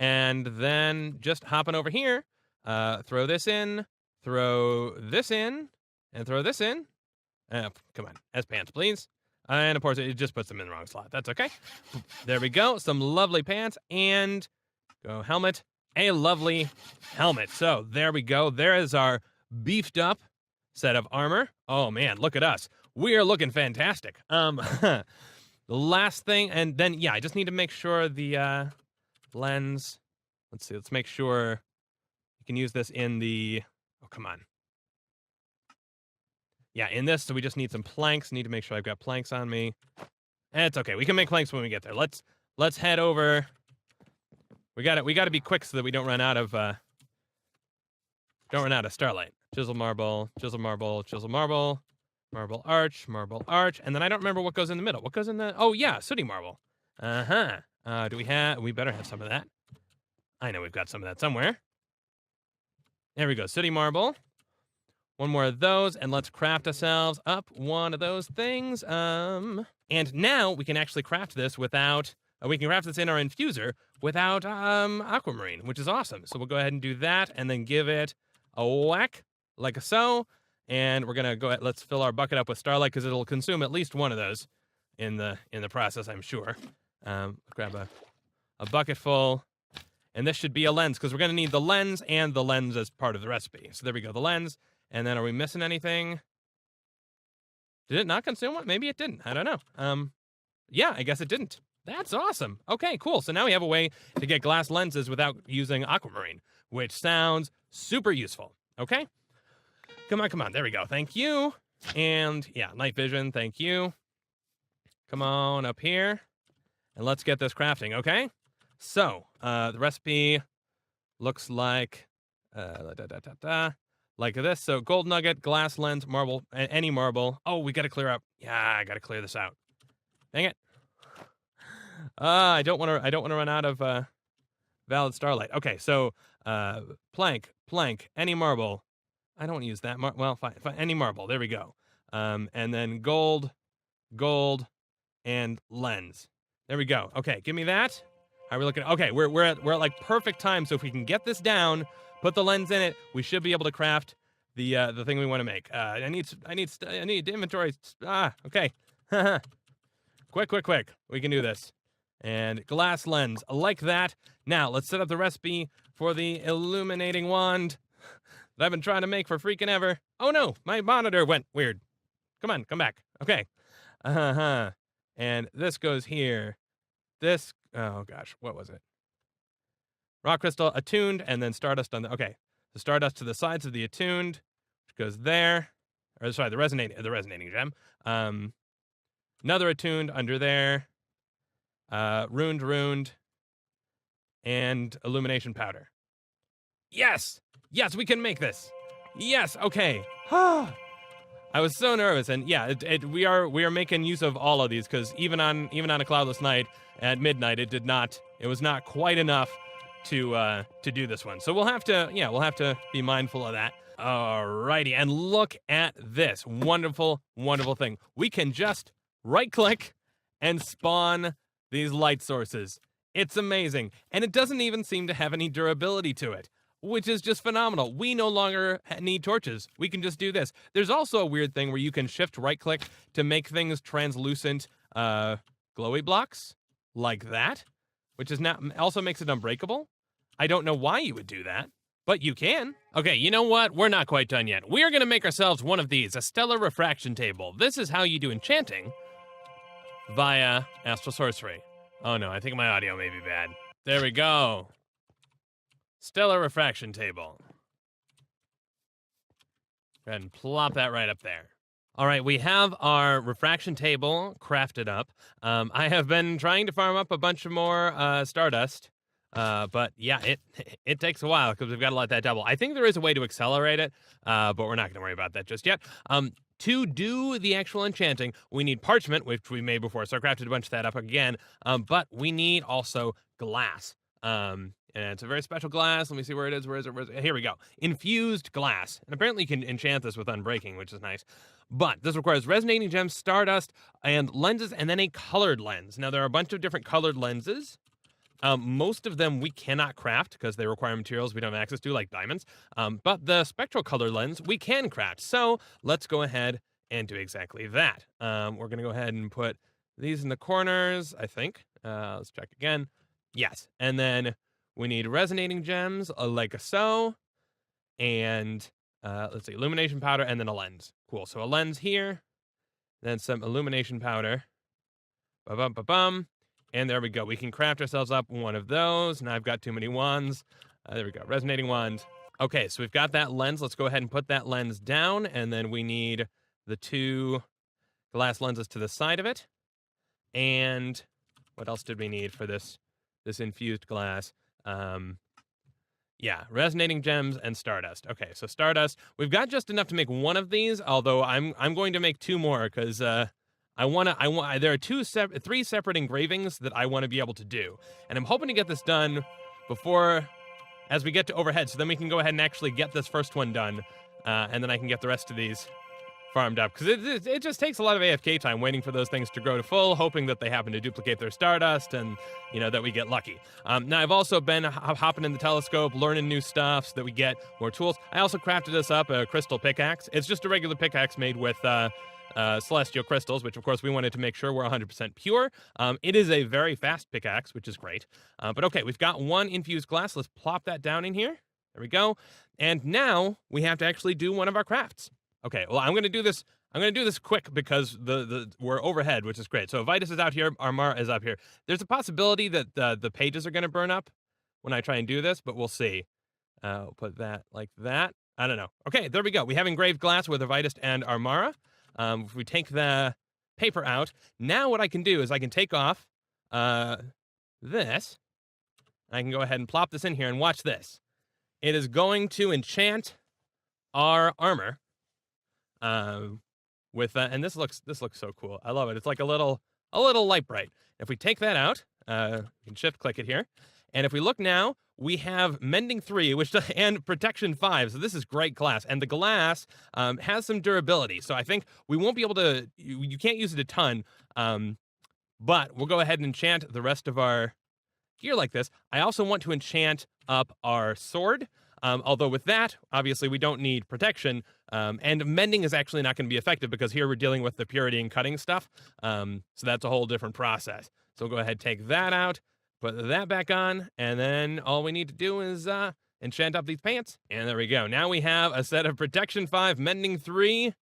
And then just hopping over here. Throw this in, throw this in, and throw this in. Come on, as pants, please. And of course, it just puts them in the wrong slot. That's okay. There we go. Some lovely pants and go helmet. A lovely helmet. So there we go. There is our beefed up set of armor. Oh man, look at us. We are looking fantastic. The last thing, and then yeah, I just need to make sure the lens. Let's see. Let's make sure. Can use this in the, oh, come on. Yeah, in this, so we just need some planks. Need to make sure I've got planks on me. And it's okay. We can make planks when we get there. Let's head over We gotta be quick so that we don't run out of starlight. Chisel marble, chisel marble, chisel marble, marble arch, and then I don't remember what goes in the middle. What goes in the? Oh yeah, sooty marble. Do we have? We better have some of that. I know we've got some of that somewhere. There we go, sooty marble. One more of those, and let's craft ourselves up one of those things. And now we can actually craft this without. We can craft this in our infuser without aquamarine, which is awesome. So we'll go ahead and do that, and then give it a whack like so. And we're gonna go ahead. Let's fill our bucket up with starlight because it'll consume at least one of those in the process, I'm sure. Grab a bucket full, and this should be a lens because we're gonna need the lens and the lens as part of the recipe. So there we go, the lens. And then are we missing anything? Did it not consume one? Maybe it didn't. I don't know. Yeah, I guess it didn't. That's awesome. Okay, cool. So now we have a way to get glass lenses without using aquamarine, which sounds super useful. Okay? Come on. There we go. Thank you. And yeah, night vision. Thank you. Come on up here. And let's get this crafting, okay? So, the recipe looks like like this. So gold nugget, glass lens, marble, any marble. Oh, we got to clear up. Yeah, I got to clear this out. Dang it. I don't want to run out of valid starlight. Okay, so plank, any marble. I don't use that. Well, fine, any marble. There we go. And then gold, and lens. There we go. Okay, give me that. How are we looking? Okay, we're at like perfect time. So if we can get this down, put the lens in it, we should be able to craft the thing we want to make. I need inventory. Okay. Quick. We can do this. And glass lens, like that. Now, let's set up the recipe for the illuminating wand that I've been trying to make for freaking ever. Oh no, my monitor went weird. Come on, come back. Okay. And this goes here. This, oh gosh, what was it? Rock crystal, attuned, and then stardust on the, okay. The stardust to the sides of the attuned, which goes there. Or sorry, the resonating gem. Another attuned under there. Runed, and illumination powder. Yes, we can make this. Yes, okay. I was so nervous, and yeah, we are making use of all of these because even on a cloudless night at midnight, it was not quite enough to do this one. So we'll have to be mindful of that. Alrighty, and look at this wonderful thing. We can just right click and spawn these light sources. It's amazing. And it doesn't even seem to have any durability to it, which is just phenomenal. We no longer need torches. We can just do this. There's also a weird thing where you can shift right click to make things translucent glowy blocks like that, which is not also makes it unbreakable. I don't know why you would do that, but you can. Okay, you know what? We're not quite done yet. We're going to make ourselves one of these, a stellar refraction table. This is how you do enchanting via Astral Sorcery. Oh no, I think my audio may be bad. There we go. Stellar refraction table. Go ahead and plop that right up there. All right, we have our refraction table crafted up. I have been trying to farm up a bunch of more stardust, but yeah, it takes a while because we've got to let that double. I think there is a way to accelerate it, but we're not going to worry about that just yet. To do the actual enchanting, we need parchment, which we made before, so I crafted a bunch of that up again, but we need also glass. And it's a very special glass. Let me see where it is. Where is it? Here we go. Infused glass. And apparently you can enchant this with unbreaking, which is nice. But this requires resonating gems, stardust, and lenses, and then a colored lens. Now, there are a bunch of different colored lenses. Most of them we cannot craft because they require materials we don't have access to, like diamonds. But the spectral color lens we can craft. So let's go ahead and do exactly that. We're going to go ahead and put these in the corners, I think. Let's check again. Yes. And then we need resonating gems, like so. And let's see, illumination powder, and then a lens. Cool. So a lens here, then some illumination powder. Ba-bum-ba-bum. And there we go. We can craft ourselves up one of those. Now I've got too many wands. There we go. Resonating wand. Okay, so we've got that lens. Let's go ahead and put that lens down. And then we need the two glass lenses to the side of it. And what else did we need for this infused glass? Yeah, resonating gems and stardust. Okay, so stardust. We've got just enough to make one of these, although I'm going to make two more because there are three separate engravings that I want to be able to do, and I'm hoping to get this done before as we get to overhead, so then we can go ahead and actually get this first one done, and then I can get the rest of these farmed up, because it just takes a lot of AFK time waiting for those things to grow to full, hoping that they happen to duplicate their stardust, and that we get lucky. Now I've also been hopping in the telescope, learning new stuff so that we get more tools. I also crafted us up a crystal pickaxe. It's just a regular pickaxe made with celestial crystals, which of course we wanted to make sure were 100% pure. It is a very fast pickaxe, which is great. But okay, we've got one infused glass. Let's plop that down in here. There we go. And now we have to actually do one of our crafts. Okay, well, I'm going to do this quick because we're overhead, which is great. So Vitus is out here, Armara is up here. There's a possibility that the pages are going to burn up when I try and do this, but we'll see. We'll put that like that. I don't know. Okay, there we go. We have engraved glass with Vitus and Armara. If we take the paper out, now what I can do is I can take off this. I can go ahead and plop this in here and watch this. It is going to enchant our armor. And this looks so cool. I love it. It's like a little light bright. If we take that out, we can shift click it here, and if we look now, we have mending 3, and protection 5. So this is great glass, and the glass has some durability. So I think we won't be able to. You can't use it a ton, but we'll go ahead and enchant the rest of our gear like this. I also want to enchant up our sword. Although with that, obviously, we don't need protection, and mending is actually not going to be effective because here we're dealing with the purity and cutting stuff, so that's a whole different process. So we'll go ahead and take that out, put that back on, and then all we need to do is enchant up these pants, and there we go. Now we have a set of protection 5, mending 3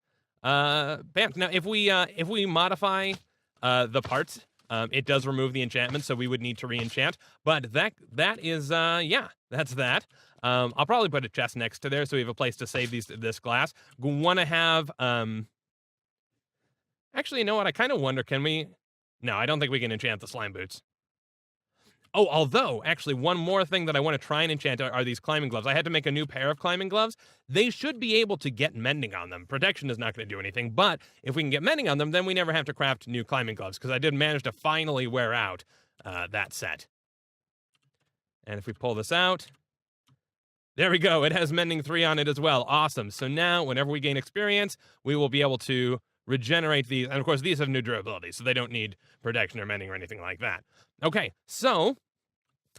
pants. Now, if we modify the parts, it does remove the enchantment, so we would need to re-enchant, but that is, yeah, that's that. I'll probably put a chest next to there so we have a place to save this glass. Want to have, actually, you know what? I kind of wonder, can we? No, I don't think we can enchant the slime boots. Oh, although, actually, one more thing that I want to try and enchant are these climbing gloves. I had to make a new pair of climbing gloves. They should be able to get mending on them. Protection is not going to do anything, but if we can get mending on them, then we never have to craft new climbing gloves, because I did manage to finally wear out that set. And if we pull this out, there we go. It has mending 3 on it as well. Awesome. So now, whenever we gain experience, we will be able to regenerate these. And of course, these have new durability, so they don't need protection or mending or anything like that. Okay, so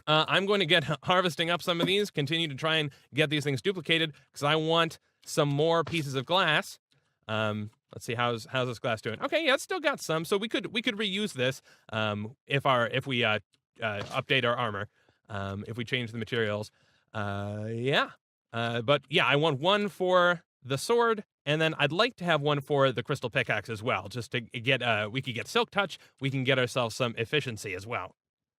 I'm going to get harvesting up some of these, continue to try and get these things duplicated, because I want some more pieces of glass. Let's see, how's this glass doing? Okay, yeah, it's still got some, so we could reuse this if we update our armor, if we change the materials. Yeah. But yeah, I want one for the sword, and then I'd like to have one for the crystal pickaxe as well, just to get, we could get silk touch, we can get ourselves some efficiency as well.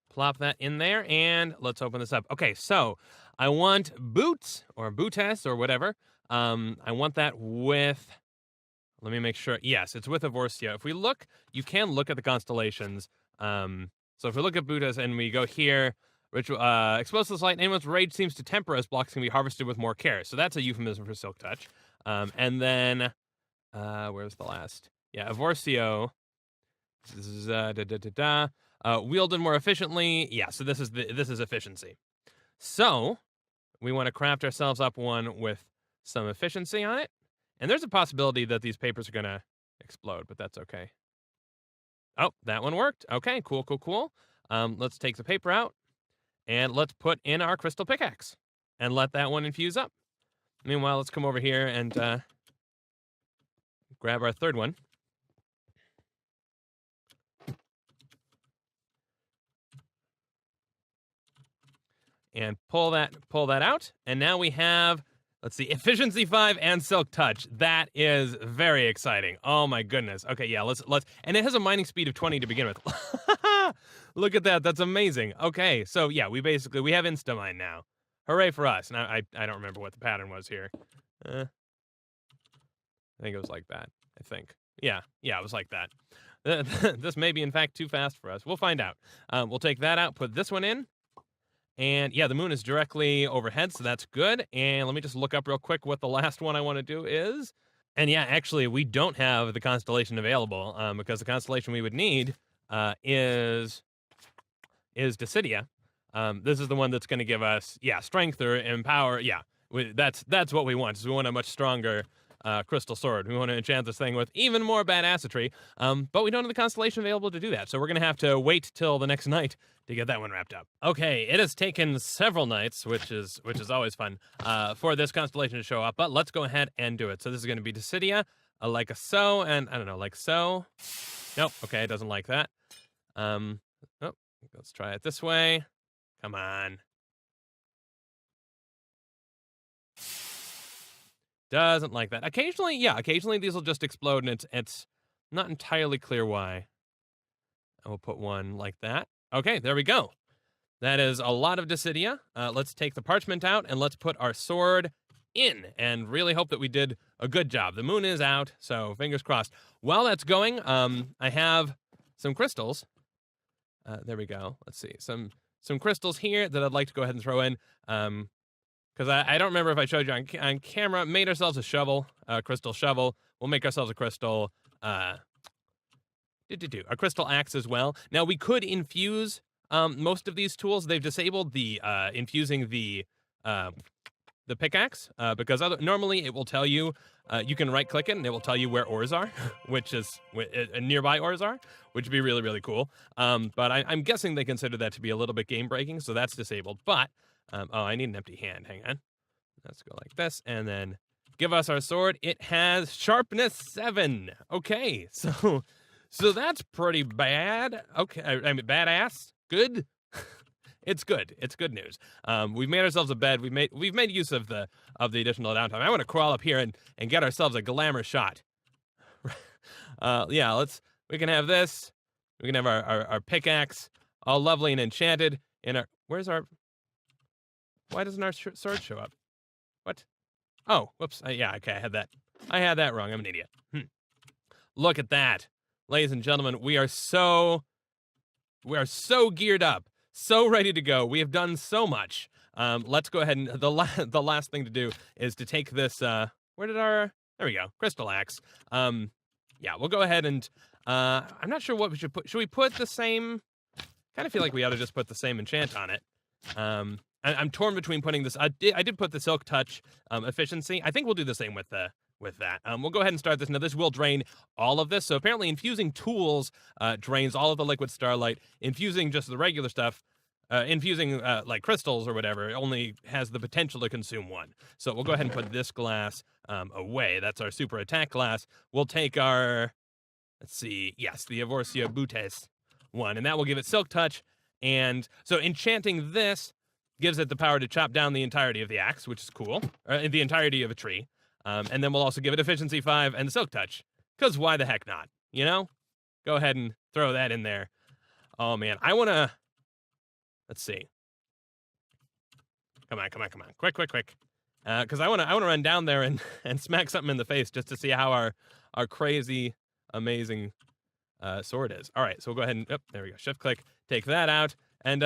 Plop that in there, and let's open this up. Okay, so I want boots, or bootes, or whatever. I want that with, let me make sure, yes, it's with Avorsia. If we look, you can look at the constellations. So if we look at bootes and we go here, ritual, explosive light, anyone's rage seems to temper as blocks can be harvested with more care. So that's a euphemism for silk touch. And then, where's the last? Yeah, Avorcio. This is wielded more efficiently. Yeah, so this is efficiency. So we want to craft ourselves up one with some efficiency on it. And there's a possibility that these papers are gonna explode, but that's okay. Oh, that one worked. Okay, cool. Let's take the paper out. And let's put in our crystal pickaxe and let that one infuse up. Meanwhile, let's come over here and grab our third one. And pull that out. And now we have, let's see, efficiency 5 and silk touch. That is very exciting. Oh my goodness. Okay, yeah, let's and it has a mining speed of 20 to begin with. Look at that. That's amazing. Okay, so yeah, we have insta-mine now. Hooray for us. Now I don't remember what the pattern was here. I think it was like that. I think. Yeah, it was like that. This may be in fact too fast for us. We'll find out. We'll take that out, put this one in, And yeah, the moon is directly overhead, so that's good. And let me just look up real quick what the last one I want to do is. And yeah, actually, we don't have the constellation available because the constellation we would need is Dissidia. This is the one that's going to give us, strength or empower. Yeah, that's what we want. So we want a much stronger crystal sword. We want to enchant this thing with even more badassery. But we don't have the constellation available to do that. So we're going to have to wait till the next night to get that one wrapped up. Okay, it has taken several nights, which is always fun, for this constellation to show up. But let's go ahead and do it. So this is going to be Dissidia, like so, and I don't know, like so. Nope. Okay, it doesn't like that. Let's try it this way. Come on. Doesn't like that. Occasionally these will just explode, and it's not entirely clear why. I will put one like that. Okay, there we go. That is a lot of Dissidia. Let's take the parchment out, and let's put our sword in, and really hope that we did a good job. The moon is out, so fingers crossed. While that's going, I have some crystals. There we go. Let's see. Some crystals here that I'd like to go ahead and throw in. Because I don't remember if I showed you on camera. Made ourselves a shovel, a crystal shovel. We'll make ourselves a crystal, a crystal axe as well. Now, we could infuse most of these tools. They've disabled the infusing the pickaxe because normally it will tell you, you can right-click it and it will tell you where ores are, which is nearby ores are, which would be really, really cool. But I'm guessing they consider that to be a little bit game-breaking, so that's disabled. But, I need an empty hand. Hang on. Let's go like this, and then give us our sword. It has sharpness 7. Okay, so that's pretty bad. Okay, I mean, badass. Good. It's good. It's good news. We've made ourselves a bed. We've made use of the additional downtime. I want to crawl up here and get ourselves a glamour shot. We can have this. We can have our pickaxe, all lovely and enchanted. Why doesn't our sword show up? What? Oh, whoops. Okay, I had that wrong. I'm an idiot. Look at that. Ladies and gentlemen, we are so geared up. So ready to go. We have done so much. Let's go ahead and the last thing to do is to take this. There we go, crystal axe. We'll go ahead and I'm not sure what we should put. Should we put the same? Kind of feel like we ought to just put the same enchant on it. I'm torn between putting this. I did put the silk touch efficiency. I think we'll do the same with that. We'll go ahead and start this. Now, this will drain all of this. So apparently infusing tools drains all of the liquid starlight. Infusing just the regular stuff, infusing like crystals or whatever, it only has the potential to consume 1. So we'll go ahead and put this glass away. That's our super attack glass. We'll take our, the Evorcia Butes one, and that will give it silk touch. And so enchanting this gives it the power to chop down the entirety of the axe, which is cool, or the entirety of a tree. And then we'll also give it efficiency 5 and the silk touch, because why the heck not, you know? Go ahead and throw that in there. Oh, man, I want to... Let's see. Come on. Quick. Because I want to run down there and smack something in the face just to see how our crazy, amazing sword is. All right, so we'll go ahead and... there we go. Shift-click. Take that out. And,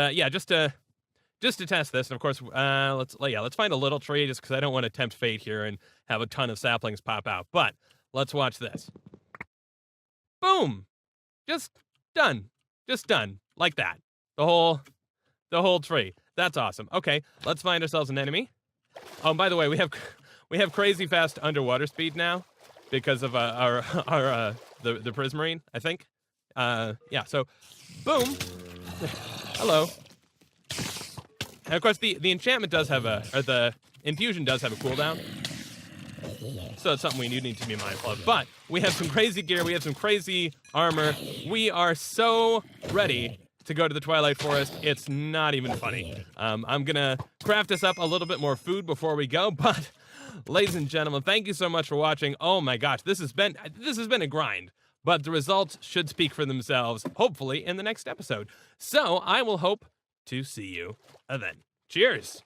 just to test this, and of course, let's find a little tree, just because I don't want to tempt fate here and have a ton of saplings pop out. But let's watch this. Boom! Just done, like that. The whole tree. That's awesome. Okay, let's find ourselves an enemy. Oh, by the way, we have crazy fast underwater speed now because of the prismarine, I think. So, boom. Hello. And of course, the enchantment does have the infusion does have a cooldown. So it's something we do need to be mindful of. But we have some crazy gear. We have some crazy armor. We are so ready to go to the Twilight Forest. It's not even funny. I'm going to craft us up a little bit more food before we go. But, ladies and gentlemen, thank you so much for watching. Oh, my gosh. This has been a grind. But the results should speak for themselves, hopefully, in the next episode. So I will hope to see you then. Cheers!